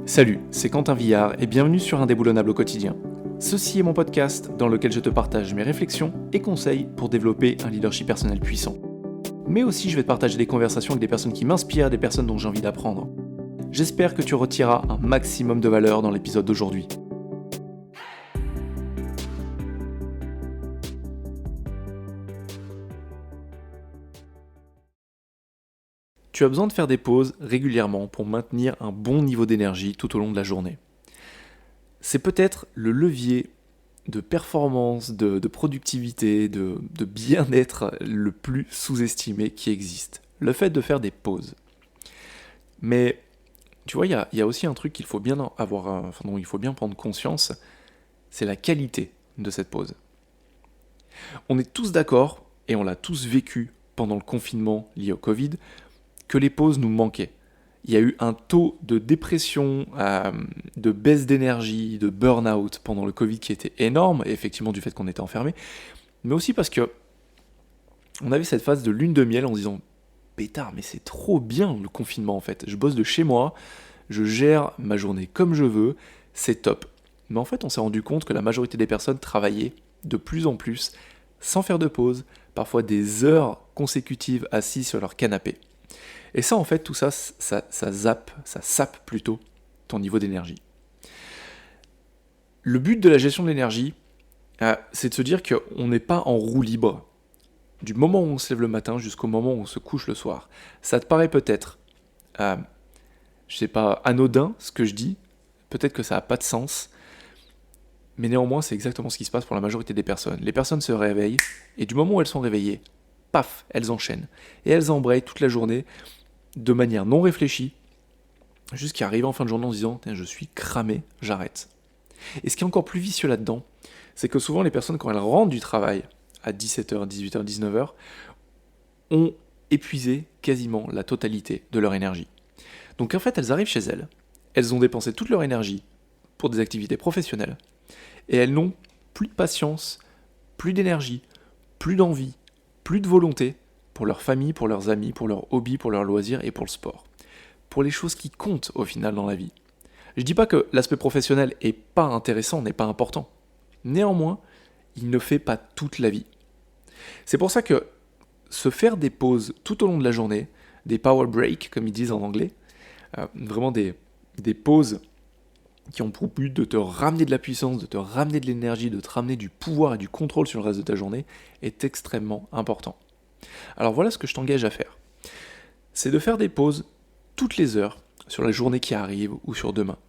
Salut, c'est Quentin Villard et bienvenue sur Indéboulonnable au quotidien. Ceci est mon podcast dans lequel je te partage mes réflexions et conseils pour développer un leadership personnel puissant. Mais aussi je vais te partager des conversations avec des personnes qui m'inspirent, des personnes dont j'ai envie d'apprendre. J'espère que tu retireras un maximum de valeur dans l'épisode d'aujourd'hui. Tu as besoin de faire des pauses régulièrement pour maintenir un bon niveau d'énergie tout au long de la journée. C'est peut-être le levier de performance, de productivité, de bien-être le plus sous-estimé qui existe. Le fait de faire des pauses. Mais tu vois, il y a aussi un truc qu'il faut bien dont il faut bien prendre conscience, c'est la qualité de cette pause. On est tous d'accord, et on l'a tous vécu pendant le confinement lié au Covid, que les pauses nous manquaient. Il y a eu un taux de dépression, de baisse d'énergie, de burn-out pendant le Covid qui était énorme, effectivement du fait qu'on était enfermés, mais aussi parce que on avait cette phase de lune de miel en se disant « Pétard, mais c'est trop bien le confinement en fait, je bosse de chez moi, je gère ma journée comme je veux, c'est top ». Mais en fait, on s'est rendu compte que la majorité des personnes travaillaient de plus en plus, sans faire de pause, parfois des heures consécutives assis sur leur canapé. Et ça, en fait, tout ça sape plutôt ton niveau d'énergie. Le but de la gestion de l'énergie, c'est de se dire qu'on n'est pas en roue libre. Du moment où on se lève le matin jusqu'au moment où on se couche le soir. Ça te paraît peut-être, anodin ce que je dis, peut-être que ça n'a pas de sens, mais néanmoins, c'est exactement ce qui se passe pour la majorité des personnes. Les personnes se réveillent, et du moment où elles sont réveillées, paf, elles enchaînent. Et elles embrayent toute la journée, de manière non réfléchie, jusqu'à arriver en fin de journée en se disant « je suis cramé, j'arrête ». Et ce qui est encore plus vicieux là-dedans, c'est que souvent les personnes, quand elles rentrent du travail à 17h, 18h, 19h, ont épuisé quasiment la totalité de leur énergie. Donc en fait, elles arrivent chez elles, elles ont dépensé toute leur énergie pour des activités professionnelles, et elles n'ont plus de patience, plus d'énergie, plus d'envie, plus de volonté pour leur famille, pour leurs amis, pour leurs hobbies, pour leurs loisirs et pour le sport. Pour les choses qui comptent au final dans la vie. Je dis pas que l'aspect professionnel est pas intéressant, n'est pas important. Néanmoins, il ne fait pas toute la vie. C'est pour ça que se faire des pauses tout au long de la journée, des power breaks comme ils disent en anglais, vraiment des pauses qui ont pour but de te ramener de la puissance, de te ramener de l'énergie, de te ramener du pouvoir et du contrôle sur le reste de ta journée, est extrêmement important. Alors voilà ce que je t'engage à faire. C'est de faire des pauses toutes les heures sur la journée qui arrive ou sur demain.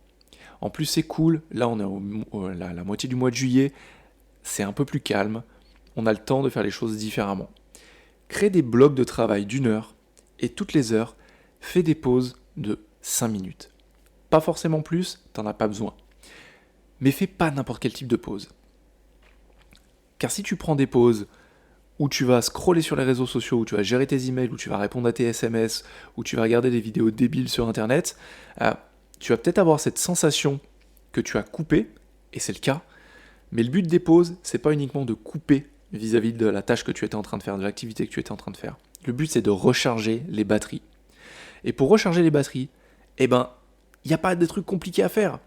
En plus c'est cool, là on est la moitié du mois de juillet, c'est un peu plus calme, on a le temps de faire les choses différemment. Crée des blocs de travail d'1 heure et toutes les heures, fais des pauses de 5 minutes. Pas forcément plus, t'en as pas besoin. Mais fais pas n'importe quel type de pause. Car si tu prends des pauses où tu vas scroller sur les réseaux sociaux, où tu vas gérer tes emails, où tu vas répondre à tes SMS, où tu vas regarder des vidéos débiles sur internet, tu vas peut-être avoir cette sensation que tu as coupé, et c'est le cas, mais le but des pauses, c'est pas uniquement de couper vis-à-vis de la tâche que tu étais en train de faire, de l'activité que tu étais en train de faire. Le but, c'est de recharger les batteries. Et pour recharger les batteries, il n'y a pas de trucs compliqués à faire.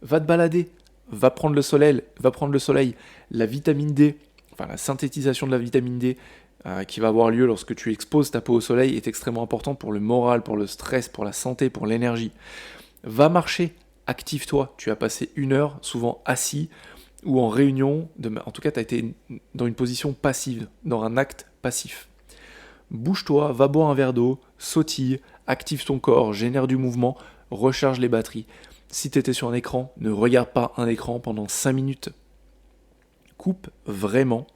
Va te balader, va prendre le soleil, la vitamine D, enfin la synthétisation de la vitamine D qui va avoir lieu lorsque tu exposes ta peau au soleil est extrêmement importante pour le moral, pour le stress, pour la santé, pour l'énergie. Va marcher, active-toi. Tu as passé 1 heure, souvent assis ou en réunion, en tout cas tu as été dans une position passive, dans un acte passif. Bouge-toi, va boire un verre d'eau, sautille, active ton corps, génère du mouvement, recharge les batteries. Si tu étais sur un écran, ne regarde pas un écran pendant 5 minutes. Coupe vraiment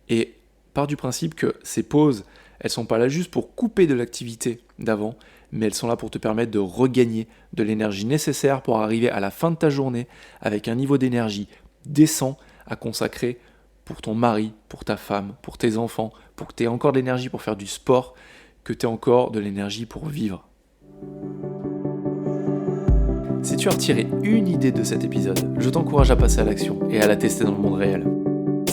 et pars du principe que ces pauses, elles sont pas là juste pour couper de l'activité d'avant, mais elles sont là pour te permettre de regagner de l'énergie nécessaire pour arriver à la fin de ta journée avec un niveau d'énergie décent à consacrer pour ton mari, pour ta femme, pour tes enfants, pour que tu aies encore de l'énergie pour faire du sport, que tu aies encore de l'énergie pour vivre. Si tu as retiré une idée de cet épisode, je t'encourage à passer à l'action et à la tester dans le monde réel.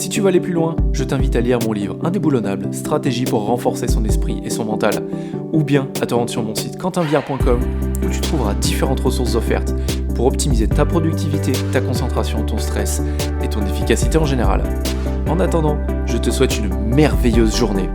Si tu veux aller plus loin, je t'invite à lire mon livre Indéboulonnable, stratégie pour renforcer son esprit et son mental, ou bien à te rendre sur mon site quentinvillard.com où tu trouveras différentes ressources offertes pour optimiser ta productivité, ta concentration, ton stress et ton efficacité en général. En attendant, je te souhaite une merveilleuse journée.